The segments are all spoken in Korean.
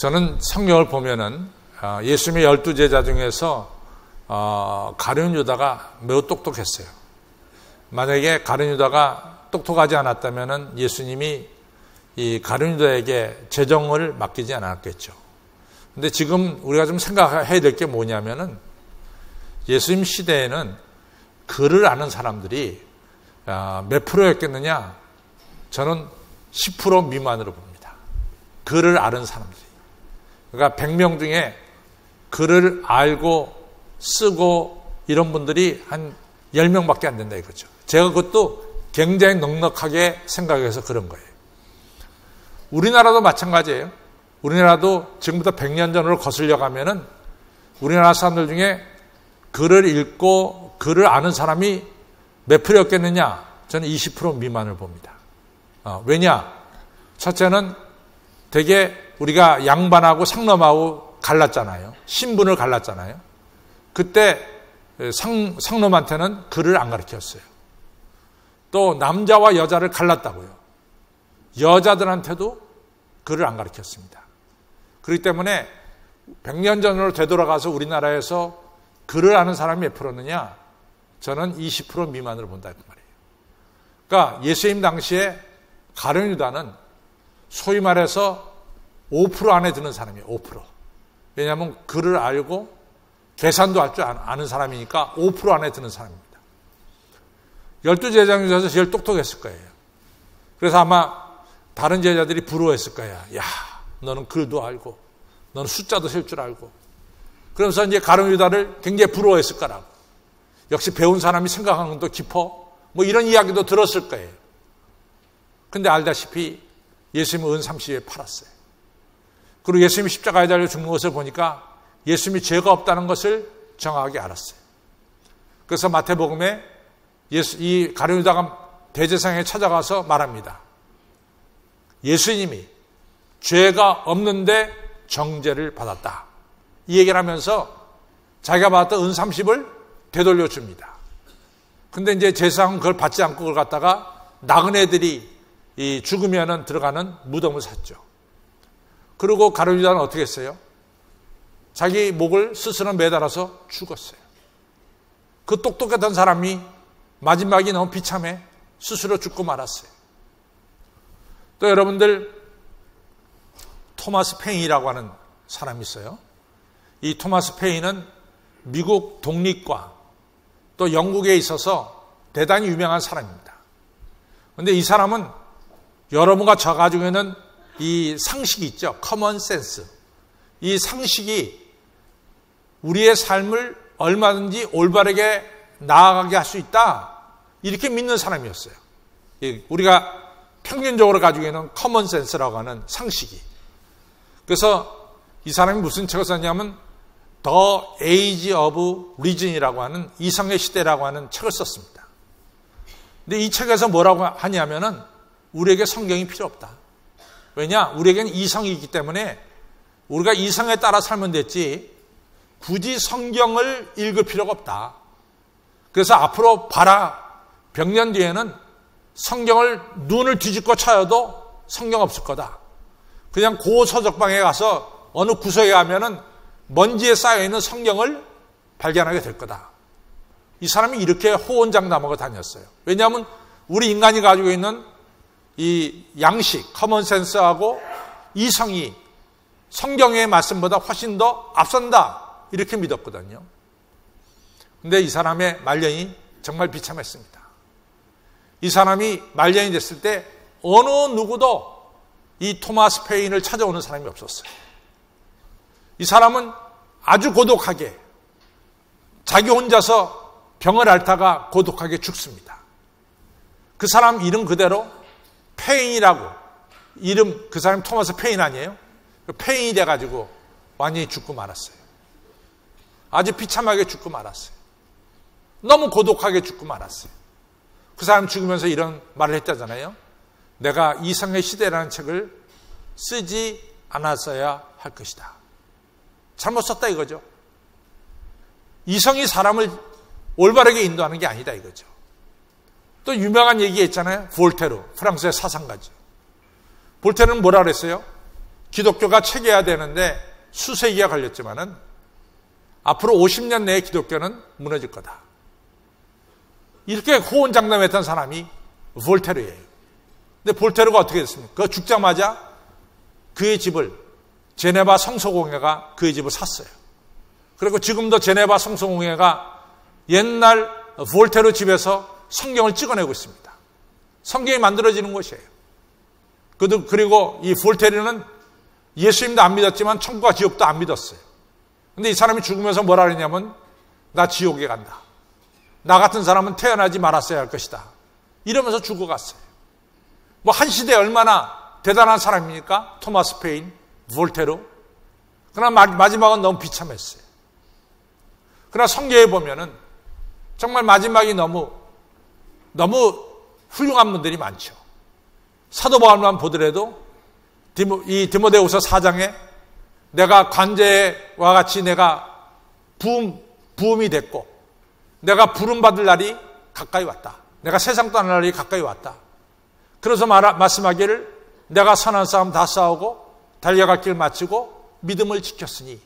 저는 성경을 보면은 예수님의 12제자 중에서 가룟 유다가 매우 똑똑했어요. 만약에 가룟 유다가 똑똑하지 않았다면은 예수님이 이 가룟 유다에게 재정을 맡기지 않았겠죠. 근데 지금 우리가 좀 생각해야 될 게 뭐냐면은 예수님 시대에는 글을 아는 사람들이 몇 프로였겠느냐? 저는 10% 미만으로 봅니다. 글을 아는 사람들이. 그러니까 100명 중에 글을 알고 쓰고 이런 분들이 한 10명밖에 안 된다 이거죠. 제가 그것도 굉장히 넉넉하게 생각해서 그런 거예요. 우리나라도 마찬가지예요. 우리나라도 지금부터 100년 전으로 거슬려 가면은 우리나라 사람들 중에 글을 읽고 글을 아는 사람이 몇 프로였겠느냐? 저는 20% 미만을 봅니다. 왜냐? 첫째는 되게 우리가 양반하고 상놈하고 갈랐잖아요. 신분을 갈랐잖아요. 그때 상놈한테는 글을 안 가르쳤어요. 또 남자와 여자를 갈랐다고요. 여자들한테도 글을 안 가르쳤습니다. 그렇기 때문에 100년 전으로 되돌아가서 우리나라에서 글을 아는 사람이 몇 프로느냐? 저는 20% 미만으로 본다 그 말이에요. 그러니까 예수님 당시에 가룟 유다는 소위 말해서 5% 안에 드는 사람이에요. 5%. 왜냐하면 글을 알고 계산도 할 줄 아는 사람이니까 5% 안에 드는 사람입니다. 12제자 중에서 제일 똑똑했을 거예요. 그래서 아마 다른 제자들이 부러워했을 거예요. 야, 너는 글도 알고 너는 숫자도 셀 줄 알고. 그러면서 이제 가룟 유다를 굉장히 부러워했을 거라고. 역시 배운 사람이 생각하는 것도 깊어. 뭐 이런 이야기도 들었을 거예요. 근데 알다시피 예수님은 은 30에 팔았어요. 그리고 예수님이 십자가에 달려 죽는 것을 보니까 예수님이 죄가 없다는 것을 정확하게 알았어요. 그래서 마태복음에 이 가룟 유다가 대제사장에 찾아가서 말합니다. 예수님이 죄가 없는데 정죄를 받았다. 이 얘기를 하면서 자기가 받았던 은 30을 되돌려 줍니다. 근데 이제 제사장은 그걸 받지 않고 그걸 갖다가 나그네들이 이 죽으면은 들어가는 무덤을 샀죠. 그리고 가룟 유다는 어떻게 했어요? 자기 목을 스스로 매달아서 죽었어요. 그 똑똑했던 사람이 마지막이 너무 비참해 스스로 죽고 말았어요. 또 여러분들 토마스 페인이라고 하는 사람이 있어요. 이 토마스 페인은 미국 독립과 또 영국에 있어서 대단히 유명한 사람입니다. 그런데 이 사람은 여러분과 저 가지고 있는 이 상식이 있죠. 커먼 센스. 이 상식이 우리의 삶을 얼마든지 올바르게 나아가게 할 수 있다. 이렇게 믿는 사람이었어요. 우리가 평균적으로 가지고 있는 커먼 센스라고 하는 상식이. 그래서 이 사람이 무슨 책을 썼냐면 The Age of Reason이라고 하는 이성의 시대라고 하는 책을 썼습니다. 근데 이 책에서 뭐라고 하냐면은 우리에게 성경이 필요 없다. 왜냐? 우리에게는 이성이 있기 때문에 우리가 이성에 따라 살면 됐지 굳이 성경을 읽을 필요가 없다. 그래서 앞으로 봐라. 100년 뒤에는 성경을 눈을 뒤집고 쳐도 성경 없을 거다. 그냥 고서적방에 가서 어느 구석에 가면은 먼지에 쌓여있는 성경을 발견하게 될 거다. 이 사람이 이렇게 호언장담하고 다녔어요. 왜냐하면 우리 인간이 가지고 있는 이 양식, 커먼센스하고 이성이 성경의 말씀보다 훨씬 더 앞선다. 이렇게 믿었거든요. 근데 이 사람의 말년이 정말 비참했습니다. 이 사람이 말년이 됐을 때 어느 누구도 이 토마스 페인을 찾아오는 사람이 없었어요. 이 사람은 아주 고독하게 자기 혼자서 병을 앓다가 고독하게 죽습니다. 그 사람 이름 그대로 페인이라고 이름 그 사람 토마스 페인 아니에요? 페인이 돼가지고 완전히 죽고 말았어요. 아주 비참하게 죽고 말았어요. 너무 고독하게 죽고 말았어요. 그 사람 죽으면서 이런 말을 했다잖아요. 내가 이성의 시대라는 책을 쓰지 않았어야 할 것이다. 잘못 썼다 이거죠. 이성이 사람을 올바르게 인도하는 게 아니다 이거죠. 또 유명한 얘기 있잖아요. 볼테르, 프랑스의 사상가죠. 볼테르는 뭐라 그랬어요? 기독교가 체계화되는데 수세기가 걸렸지만은 앞으로 50년 내에 기독교는 무너질 거다. 이렇게 호언장담했던 사람이 볼테르예요. 근데 볼테르가 어떻게 됐습니까? 그 죽자마자 그의 집을 제네바 성서공회가 그의 집을 샀어요. 그리고 지금도 제네바 성서공회가 옛날 볼테르 집에서 성경을 찍어내고 있습니다. 성경이 만들어지는 곳이에요. 그리고 이 볼테르는 예수님도 안 믿었지만 천국과 지옥도 안 믿었어요. 근데 이 사람이 죽으면서 뭐라 그러냐면 나 지옥에 간다. 나 같은 사람은 태어나지 말았어야 할 것이다. 이러면서 죽어갔어요. 뭐 한 시대에 얼마나 대단한 사람입니까? 토마스 페인, 볼테르. 그러나 마지막은 너무 비참했어요. 그러나 성경에 보면은 정말 마지막이 너무 훌륭한 분들이 많죠. 사도 바울만 보더라도 이 디모데후서 4장에 내가 관제와 같이 내가 부음이 됐고 내가 부름받을 날이 가까이 왔다. 내가 세상 떠날 날이 가까이 왔다. 그래서 말씀하기를 내가 선한 싸움 다 싸우고 달려갈 길 마치고 믿음을 지켰으니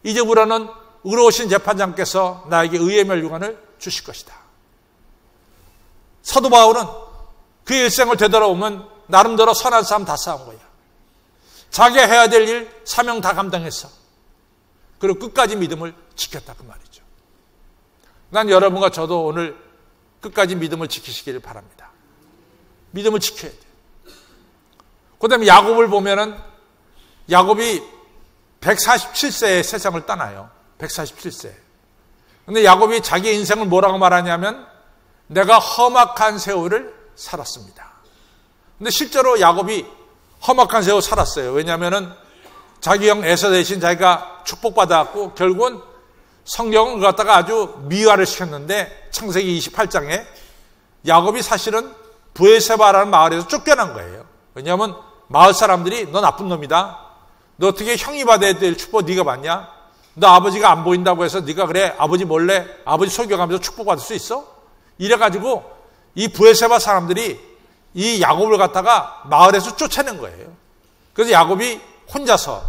이제부터는 의로우신 재판장께서 나에게 의의 멸류관을 주실 것이다. 사도 바울은 그의 일생을 되돌아보면 나름대로 선한 싸움 다 싸운 거야. 자기가 해야 될 일 사명 다 감당했어. 그리고 끝까지 믿음을 지켰다 그 말이죠. 난 여러분과 저도 오늘 끝까지 믿음을 지키시기를 바랍니다. 믿음을 지켜야 돼요. 그 다음에 야곱을 보면은 야곱이 147세에 세상을 떠나요. 147세. 근데 야곱이 자기 인생을 뭐라고 말하냐면 내가 험악한 세월을 살았습니다. 근데 실제로 야곱이 험악한 세월 살았어요. 왜냐하면은 자기 형 에서 대신 자기가 축복받아갖고 결국은 성경을 갖다가 아주 미화를 시켰는데 창세기 28장에 야곱이 사실은 브에세바라는 마을에서 쫓겨난 거예요. 왜냐하면 마을 사람들이 너 나쁜 놈이다. 너 어떻게 형이 받아야 될 축복 네가 받냐? 너 아버지가 안 보인다고 해서 네가 그래 아버지 몰래 아버지 속여가면서 축복받을 수 있어? 이래가지고 이 브에세바 사람들이 이 야곱을 갖다가 마을에서 쫓아낸 거예요. 그래서 야곱이 혼자서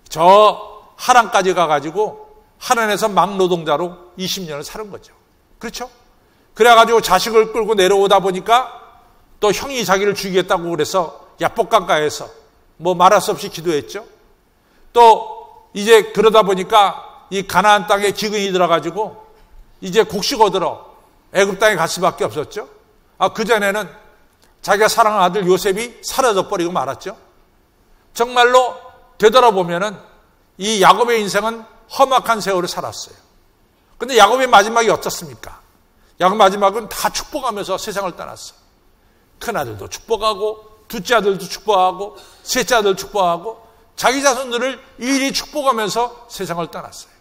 저 하란까지 가가지고 하란에서 막노동자로 20년을 사는 거죠. 그렇죠? 그래가지고 자식을 끌고 내려오다 보니까 또 형이 자기를 죽이겠다고 그래서 야복강가에서 뭐 말할 수 없이 기도했죠. 또 이제 그러다 보니까 이 가나안 땅에 기근이 들어가지고 이제 곡식 얻으러 애굽 땅에 갈 수밖에 없었죠. 그전에는 자기가 사랑하는 아들 요셉이 사라져 버리고 말았죠. 정말로 되돌아보면은 이 야곱의 인생은 험악한 세월을 살았어요. 근데 야곱의 마지막이 어떻습니까? 야곱 마지막은 다 축복하면서 세상을 떠났어요. 큰아들도 축복하고 둘째 아들도 축복하고 셋째 아들도 축복하고 자기 자손들을 일일이 축복하면서 세상을 떠났어요.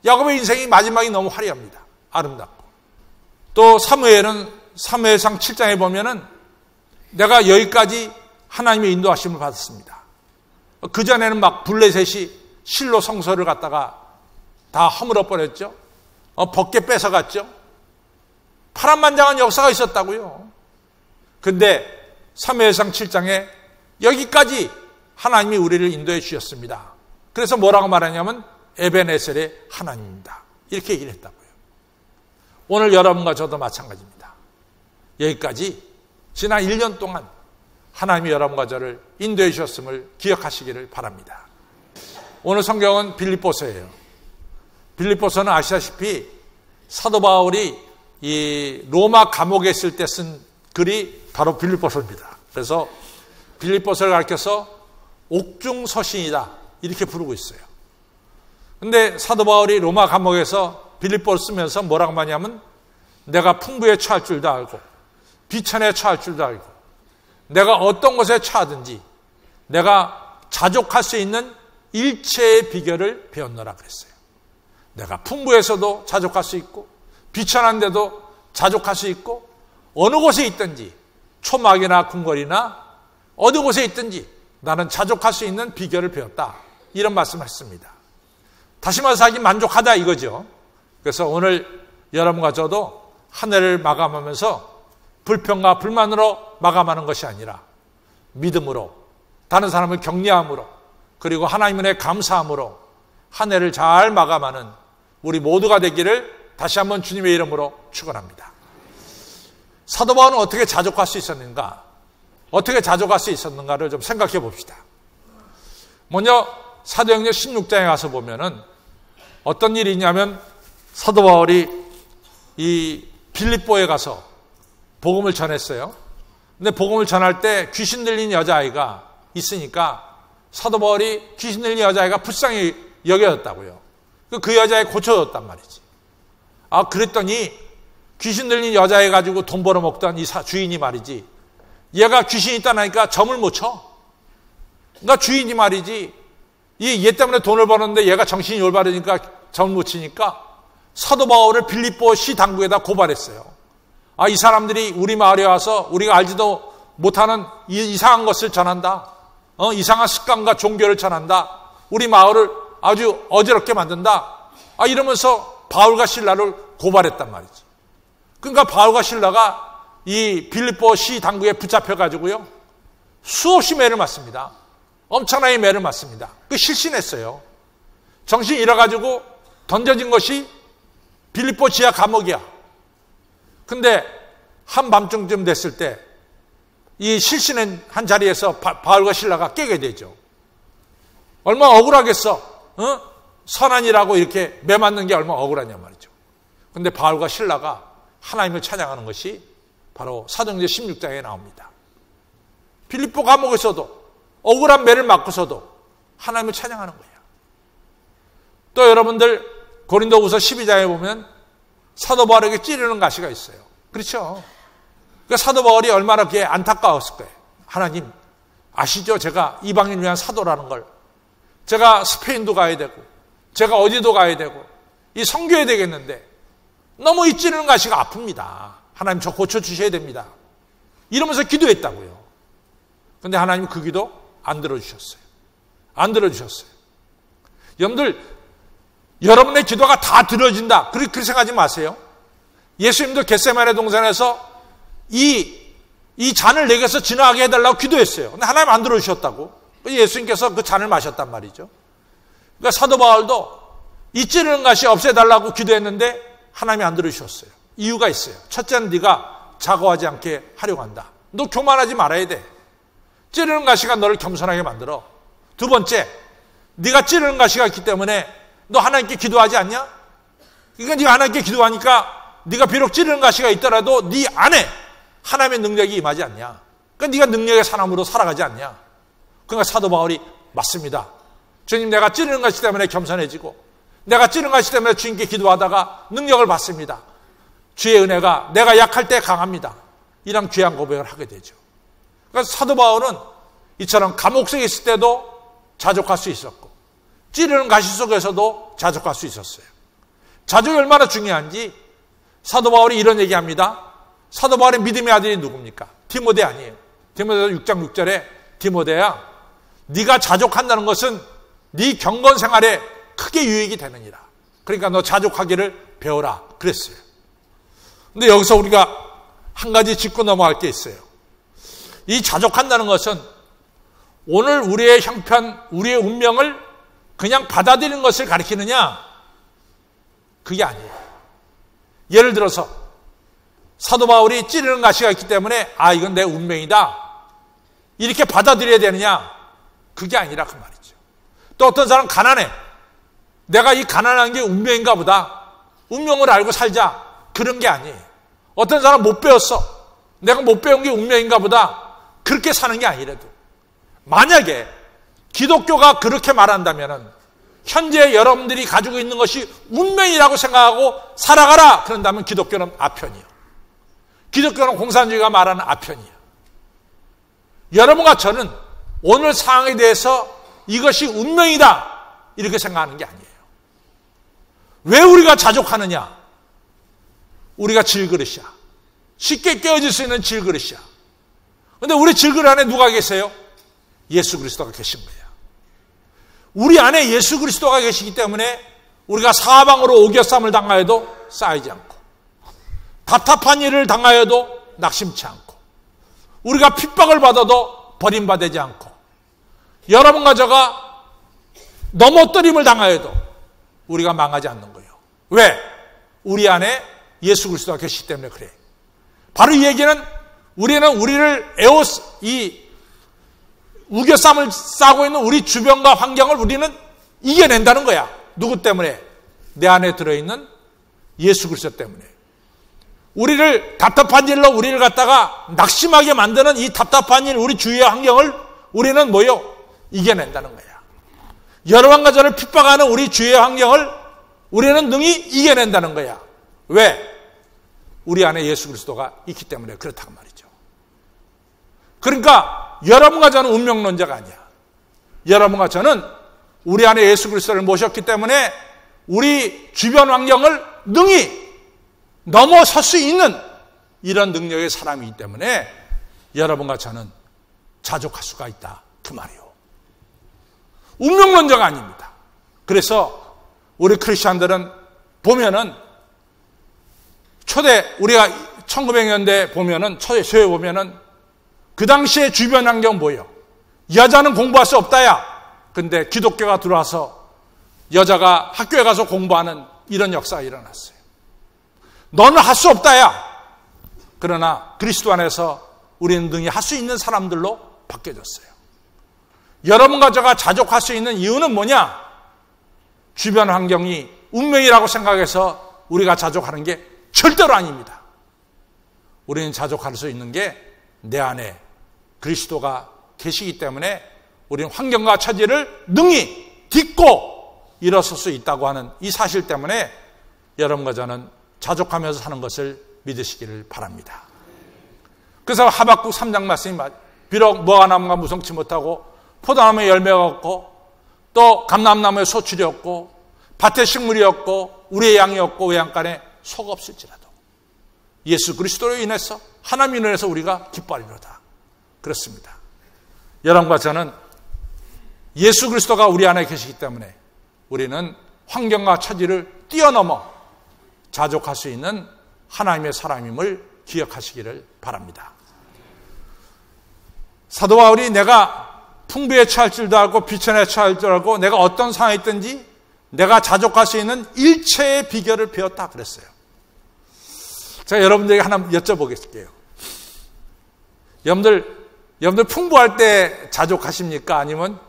야곱의 인생이 마지막이 너무 화려합니다. 아름답고. 또 사무엘상 7장에 보면은 내가 여기까지 하나님의 인도하심을 받았습니다. 그전에는 막 블레셋이 실로 성소를 갖다가 다 허물어 버렸죠. 벗게 뺏어갔죠. 파란만장한 역사가 있었다고요. 근데 사무엘상 7장에 여기까지 하나님이 우리를 인도해 주셨습니다. 그래서 뭐라고 말하냐면 에벤에셀의 하나님입니다. 이렇게 얘기를 했다고요. 오늘 여러분과 저도 마찬가지입니다. 여기까지 지난 1년 동안 하나님이 여러분과 저를 인도해 주셨음을 기억하시기를 바랍니다. 오늘 성경은 빌립보서예요. 빌립보서는 아시다시피 사도 바울이 이 로마 감옥에 있을 때 쓴 글이 바로 빌립보서입니다. 그래서 빌립보서를 가르쳐서 옥중서신이다 이렇게 부르고 있어요. 근데 사도 바울이 로마 감옥에서 빌립보를 쓰면서 뭐라고 하냐면 내가 풍부에 처할 줄도 알고 비천에 처할 줄도 알고 내가 어떤 것에 처하든지 내가 자족할 수 있는 일체의 비결을 배웠노라 그랬어요. 내가 풍부에서도 자족할 수 있고 비천한데도 자족할 수 있고 어느 곳에 있든지 초막이나 궁궐이나 어느 곳에 있든지 나는 자족할 수 있는 비결을 배웠다. 이런 말씀을 했습니다. 다시 말해서 하기 만족하다 이거죠. 그래서 오늘 여러분과 저도 한 해를 마감하면서 불평과 불만으로 마감하는 것이 아니라 믿음으로 다른 사람을 격려함으로 그리고 하나님 은혜에 감사함으로 한 해를 잘 마감하는 우리 모두가 되기를 다시 한번 주님의 이름으로 축원합니다. 사도 바울은 어떻게 자족할 수 있었는가? 어떻게 자족할 수 있었는가를 좀 생각해 봅시다. 먼저 사도행전 16장에 가서 보면은 어떤 일이 있냐면 사도 바울이 이 빌립보에 가서 복음을 전했어요. 근데 복음을 전할 때 귀신 들린 여자아이가 있으니까 사도 바울이 귀신 들린 여자아이가 불쌍히 여겨졌다고요. 그 여자애 고쳐줬단 말이지. 그랬더니 귀신 들린 여자애 가지고 돈 벌어먹던 이 주인이 말이지. 얘가 귀신이 있다니까 점을 못 쳐. 그러니까 주인이 말이지. 얘 때문에 돈을 버는데 얘가 정신이 올바르니까 점을 못 치니까 사도 바울을 빌립보 시 당국에다 고발했어요. 이 사람들이 우리 마을에 와서 우리가 알지도 못하는 이상한 것을 전한다. 이상한 습관과 종교를 전한다. 우리 마을을 아주 어지럽게 만든다. 이러면서 바울과 실라를 고발했단 말이지. 그러니까 바울과 실라가 이 빌립보 시 당국에 붙잡혀가지고요. 수없이 매를 맞습니다. 엄청나게 매를 맞습니다. 실신했어요. 정신이 잃어가지고 던져진 것이 빌립보 지하 감옥이야. 근데 한밤중쯤 됐을 때 이 실신한 한 자리에서 바울과 실라가 깨게 되죠. 얼마나 억울하겠어. 선한이라고 이렇게 매 맞는 게 얼마나 억울하냐 말이죠. 근데 바울과 실라가 하나님을 찬양하는 것이 바로 사도행전 16장에 나옵니다. 빌립보 감옥에서도 억울한 매를 맞고서도 하나님을 찬양하는 거예요. 또 여러분들 고린도후서 12장에 보면 사도 바울에게 찌르는 가시가 있어요. 그렇죠? 그러니까 사도 바울이 얼마나 그게 안타까웠을 거예요. 하나님 아시죠? 제가 이방인을 위한 사도라는 걸. 제가 스페인도 가야 되고 제가 어디도 가야 되고 이 선교해야 되겠는데 너무 이 찌르는 가시가 아픕니다. 하나님 저 고쳐주셔야 됩니다. 이러면서 기도했다고요. 근데 하나님 그 기도 안 들어주셨어요. 안 들어주셨어요. 여러분들 여러분의 기도가 다 들어진다. 그렇게 생각하지 마세요. 예수님도 겟세마네 동산에서 이 잔을 내게서 지나가게 해달라고 기도했어요. 근데 하나님 안 들어주셨다고. 예수님께서 그 잔을 마셨단 말이죠. 그러니까 사도 바울도 이 찌르는 가시 없애달라고 기도했는데 하나님이 안 들어주셨어요. 이유가 있어요. 첫째는 네가 자고하지 않게 하려고 한다. 너 교만하지 말아야 돼. 찌르는 가시가 너를 겸손하게 만들어. 두 번째, 네가 찌르는 가시가 있기 때문에 너 하나님께 기도하지 않냐? 그러니까 네가 하나님께 기도하니까 네가 비록 찌르는 가시가 있더라도 네 안에 하나님의 능력이 임하지 않냐? 그러니까 네가 능력의 사람으로 살아가지 않냐? 그러니까 사도 바울이 맞습니다. 주님, 내가 찌르는 가시 때문에 겸손해지고 내가 찌르는 가시 때문에 주님께 기도하다가 능력을 받습니다. 주의 은혜가 내가 약할 때 강합니다. 이런 귀한 고백을 하게 되죠. 그러니까 사도 바울은 이처럼 감옥 속에 있을 때도 자족할 수 있었고 찌르는 가시 속에서도 자족할 수 있었어요. 자족이 얼마나 중요한지 사도 바울이 이런 얘기합니다. 사도 바울의 믿음의 아들이 누굽니까? 디모데 아니에요. 디모데 6장 6절에 디모데야, 네가 자족한다는 것은 네 경건 생활에 크게 유익이 되느니라. 그러니까 너 자족하기를 배워라 그랬어요. 근데 여기서 우리가 한 가지 짚고 넘어갈 게 있어요. 이 자족한다는 것은 오늘 우리의 형편, 우리의 운명을 그냥 받아들이는 것을 가리키느냐? 그게 아니에요. 예를 들어서 사도 바울이 찌르는 가시가 있기 때문에 이건 내 운명이다 이렇게 받아들여야 되느냐? 그게 아니라 그 말이죠. 또 어떤 사람은 가난해. 내가 이 가난한 게 운명인가 보다. 운명을 알고 살자. 그런 게 아니에요. 어떤 사람은 못 배웠어. 내가 못 배운 게 운명인가 보다. 그렇게 사는 게 아니래도. 만약에 기독교가 그렇게 말한다면 현재 여러분들이 가지고 있는 것이 운명이라고 생각하고 살아가라. 그런다면 기독교는 아편이에요. 기독교는 공산주의가 말하는 아편이에요. 여러분과 저는 오늘 상황에 대해서 이것이 운명이다 이렇게 생각하는 게 아니에요. 왜 우리가 자족하느냐? 우리가 질그릇이야. 쉽게 깨어질 수 있는 질그릇이야. 그런데 우리 질그릇 안에 누가 계세요? 예수 그리스도가 계신 거예요. 우리 안에 예수 그리스도가 계시기 때문에 우리가 사방으로 오겨쌈을 당하여도 쌓이지 않고 답답한 일을 당하여도 낙심치 않고 우리가 핍박을 받아도 버림받지 않고 여러분과 저가 넘어뜨림을 당하여도 우리가 망하지 않는 거예요. 왜? 우리 안에 예수 그리스도가 계시기 때문에 그래. 바로 이 얘기는 우리는 우리를 이 우겨쌈을 싸고 있는 우리 주변과 환경을 우리는 이겨낸다는 거야. 누구 때문에? 내 안에 들어있는 예수 그리스도 때문에. 우리를 답답한 일로 우리를 갖다가 낙심하게 만드는 이 답답한 일, 우리 주위의 환경을 우리는 이겨낸다는 거야. 여러분과 저를 핍박하는 우리 주위의 환경을 우리는 능히 이겨낸다는 거야. 왜? 우리 안에 예수 그리스도가 있기 때문에 그렇다고 말이죠. 그러니까 여러분과 저는 운명론자가 아니야. 여러분과 저는 우리 안에 예수 그리스도를 모셨기 때문에 우리 주변 환경을 능히 넘어설 수 있는 이런 능력의 사람이기 때문에 여러분과 저는 자족할 수가 있다. 그 말이요. 운명론자가 아닙니다. 그래서 우리 크리스천들은 보면은 우리가 1900년대 보면은 초에 보면은 그 당시에 주변 환경 뭐예요? 여자는 공부할 수 없다야. 근데 기독교가 들어와서 여자가 학교에 가서 공부하는 이런 역사가 일어났어요. 너는 할 수 없다야. 그러나 그리스도 안에서 우리는 능히 할 수 있는 사람들로 바뀌어졌어요. 여러분과 저가 자족할 수 있는 이유는 뭐냐? 주변 환경이 운명이라고 생각해서 우리가 자족하는 게 절대로 아닙니다. 우리는 자족할 수 있는 게 내 안에 그리스도가 계시기 때문에 우리는 환경과 처지를 능히 딛고 일어설 수 있다고 하는 이 사실 때문에 여러분과 저는 자족하면서 사는 것을 믿으시기를 바랍니다. 그래서 하박국 3장 말씀이 비록 무화과나무가 무성치 못하고 포도나무에 열매가 없고 또 감람나무에 소출이 없고 밭에 식물이 없고 우리의 양이 없고 외양간에 소가 없을지라도 예수 그리스도로 인해서 하나님으로 인해서 우리가 기뻐하리로다. 그렇습니다. 여러분과 저는 예수 그리스도가 우리 안에 계시기 때문에 우리는 환경과 처지를 뛰어넘어 자족할 수 있는 하나님의 사람임을 기억하시기를 바랍니다. 사도 바울이 내가 풍부에 처할 줄도 알고 비천에 처할 줄 알고 내가 어떤 상황에 있든지 내가 자족할 수 있는 일체의 비결을 배웠다 그랬어요. 제가 여러분들에게 하나 여쭤보겠습니다. 여러분들 풍부할 때 자족하십니까? 아니면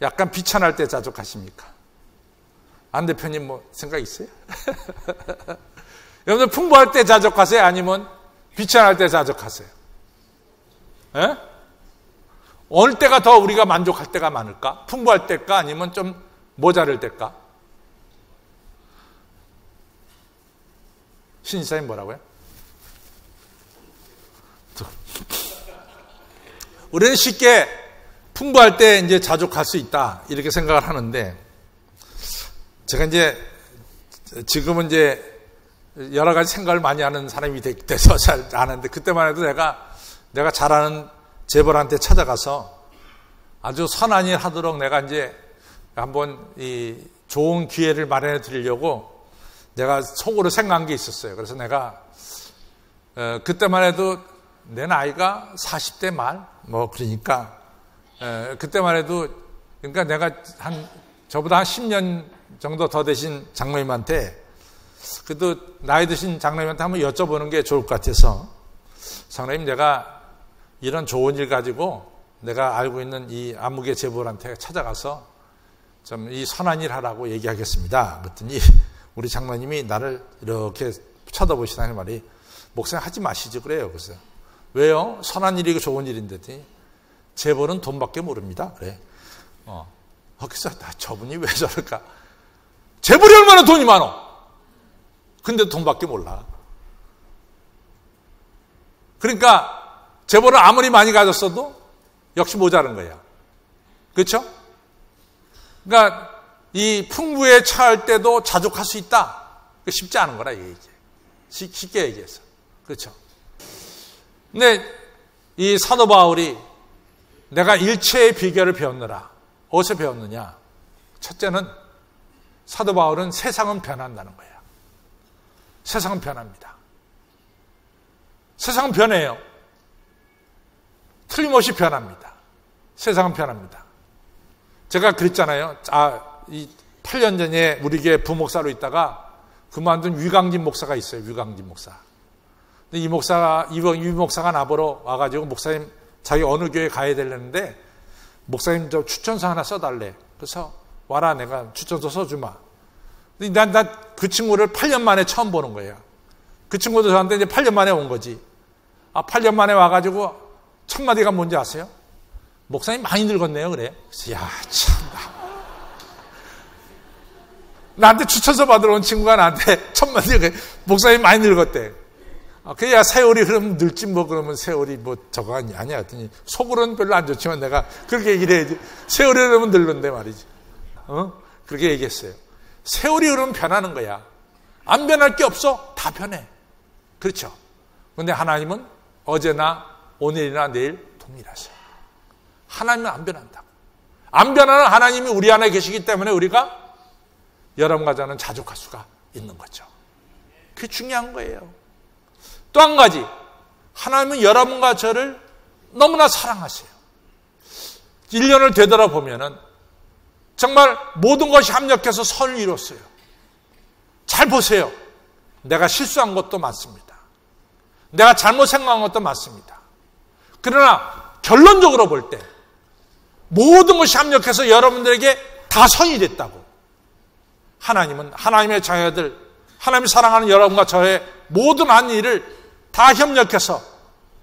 약간 비천할 때 자족하십니까? 안 대표님 뭐 생각 있어요? 여러분들 풍부할 때 자족하세요? 아니면 비천할 때 자족하세요? 에? 어느 때가 더 우리가 만족할 때가 많을까? 풍부할 때일까? 아니면 좀 모자랄 때일까? 신지사님 뭐라고요? 우리는 쉽게 풍부할 때 이제 자족할 수 있다 이렇게 생각을 하는데 제가 이제 지금은 이제 여러 가지 생각을 많이 하는 사람이 돼서 잘 아는데 그때만 해도 내가 잘 아는 재벌한테 찾아가서 아주 선한 일 하도록 내가 이제 한번 이 좋은 기회를 마련해 드리려고 내가 속으로 생각한 게 있었어요. 그래서 내가 그때만 해도 내 나이가 40대 말 그러니까 그때만 해도 그러니까 내가 저보다 한 10년 정도 더 되신 장로님한테 그래도 나이 드신 장로님한테 한번 여쭤보는 게 좋을 것 같아서 장로님 내가 이런 좋은 일 가지고 내가 알고 있는 이 암흑의 재벌한테 찾아가서 좀 이 선한 일 하라고 얘기하겠습니다. 그랬더니 우리 장로님이 나를 이렇게 쳐다보시다는 말이 목사님 하지 마시지 그래요. 그래서 왜요? 선한 일이고 좋은 일인데 재벌은 돈밖에 모릅니다. 그래. 그래서 저분이 왜 저럴까? 재벌이 얼마나 돈이 많어? 근데 돈밖에 몰라. 그러니까 재벌은 아무리 많이 가졌어도 역시 모자란 거야. 그렇죠? 그러니까 이 풍부에 처할 때도 자족할 수 있다. 쉽지 않은 거라 이게 쉽게 얘기해서. 그렇죠? 근데 이 사도 바울이 내가 일체의 비결을 배웠느라 어디서 배웠느냐? 첫째는 사도 바울은 세상은 변한다는 거예요. 세상은 변합니다. 세상은 변해요. 틀림없이 변합니다. 세상은 변합니다. 제가 그랬잖아요. 이 8년 전에 우리 교회 부목사로 있다가 그만둔 위강진 목사가 있어요. 위강진 목사. 근데 이 목사가 나보러 와가지고 목사님 자기 어느 교회 가야 되려는데 목사님 저 추천서 하나 써달래. 그래서 와라 내가 추천서 써주마. 근데 난 그 친구를 8년 만에 처음 보는 거예요. 그 친구도 저한테 이제 8년 만에 온 거지. 8년 만에 와가지고 첫 마디가 뭔지 아세요? 목사님 많이 늙었네요. 그래. 그래서 야 참나. 나한테 추천서 받으러 온 친구가 나한테 첫 마디가 목사님 많이 늙었대. 그래야 세월이 흐르면 늙지 뭐 그러면 세월이 뭐 저거 아니야 했더니 속으로는 별로 안 좋지만 내가 그렇게 얘기를 해야지. 세월이 흐르면 늙는데 말이지. 그렇게 얘기했어요. 세월이 흐르면 변하는 거야. 안 변할 게 없어. 다 변해. 그렇죠. 그런데 하나님은 어제나 오늘이나 내일 동일하셔. 하나님은 안 변한다고. 안 변하는 하나님이 우리 안에 계시기 때문에 우리가 여러분과 저는 자족할 수가 있는 거죠. 그게 중요한 거예요. 또 한 가지, 하나님은 여러분과 저를 너무나 사랑하세요. 1년을 되돌아보면은 정말 모든 것이 합력해서 선을 이뤘어요. 잘 보세요. 내가 실수한 것도 많습니다. 내가 잘못 생각한 것도 많습니다. 그러나 결론적으로 볼 때 모든 것이 합력해서 여러분들에게 다 선이 됐다고. 하나님은 하나님의 자녀들, 하나님이 사랑하는 여러분과 저의 모든 한 일을 다 협력해서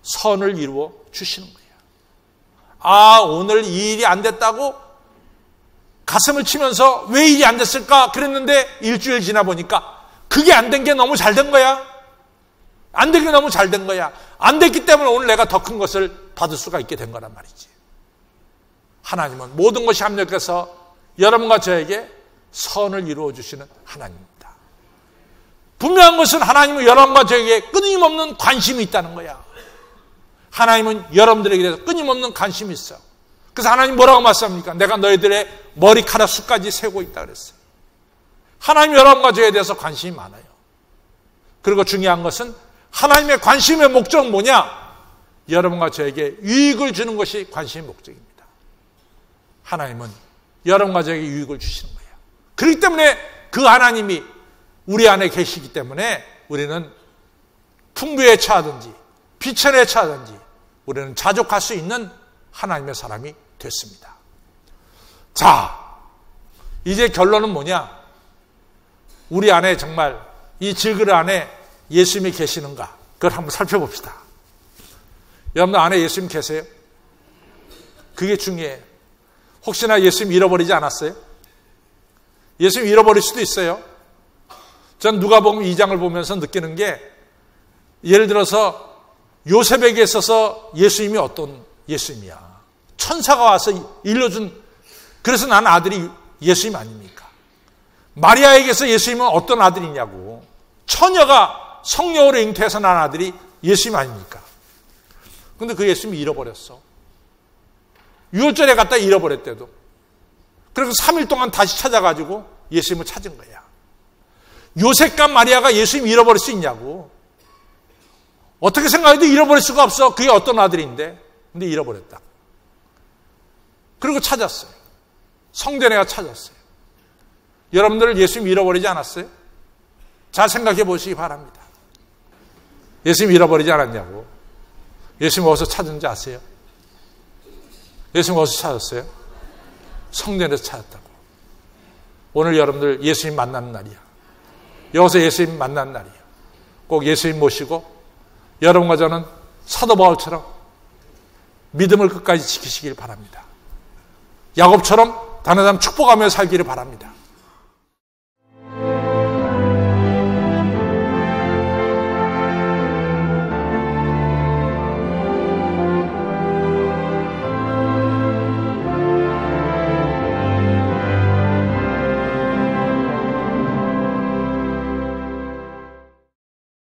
선을 이루어 주시는 거예요. 오늘 이 일이 안 됐다고 가슴을 치면서 왜 일이 안 됐을까 그랬는데 일주일 지나 보니까 그게 안 된 게 너무 잘 된 거야. 안 된 게 너무 잘 된 거야. 안 됐기 때문에 오늘 내가 더 큰 것을 받을 수가 있게 된 거란 말이지. 하나님은 모든 것이 합력해서 여러분과 저에게 선을 이루어 주시는 하나님입니다. 분명한 것은 하나님은 여러분과 저에게 끊임없는 관심이 있다는 거야. 하나님은 여러분들에게 대해서 끊임없는 관심이 있어. 그래서 하나님 뭐라고 말씀합니까? 내가 너희들의 머리카락 수까지 세고 있다 그랬어요. 하나님 여러분과 저에 대해서 관심이 많아요. 그리고 중요한 것은 하나님의 관심의 목적은 뭐냐? 여러분과 저에게 유익을 주는 것이 관심의 목적입니다. 하나님은 여러분과 저에게 유익을 주시는 거예요. 그렇기 때문에 그 하나님이 우리 안에 계시기 때문에 우리는 풍부에 처하든지 비천에 처하든지 우리는 자족할 수 있는 하나님의 사람이 됐습니다. 자, 이제 결론은 뭐냐? 우리 안에 정말 이 질그릇 안에 예수님이 계시는가? 그걸 한번 살펴봅시다. 여러분들 안에 예수님 계세요? 그게 중요해요. 혹시나 예수님 잃어버리지 않았어요? 예수님 잃어버릴 수도 있어요. 전 누가복음 2장을 보면서 느끼는 게 예를 들어서 요셉에게 있어서 예수님이 어떤 예수님이야. 천사가 와서 일러준, 그래서 난 아들이 예수님 아닙니까? 마리아에게서 예수님은 어떤 아들이냐고. 처녀가 성령으로 잉태해서 난 아들이 예수님 아닙니까? 근데 그 예수님이 잃어버렸어. 유월절에 갔다 잃어버렸대도. 그래서 3일 동안 다시 찾아가지고 예수님을 찾은 거야. 요셉과 마리아가 예수님 잃어버릴 수 있냐고. 어떻게 생각해도 잃어버릴 수가 없어. 그게 어떤 아들인데. 근데 잃어버렸다. 그리고 찾았어요. 성전에가 찾았어요. 여러분들 예수님 잃어버리지 않았어요? 잘 생각해 보시기 바랍니다. 예수님 잃어버리지 않았냐고. 예수님 어디서 찾은지 아세요? 예수님 어디서 찾았어요? 성전에서 찾았다고. 오늘 여러분들 예수님 만나는 날이야. 여기서 예수님 만나는 날이야. 꼭 예수님 모시고 여러분과 저는 사도 바울처럼 믿음을 끝까지 지키시길 바랍니다. 야곱처럼 다른 사람 축복하며 살기를 바랍니다.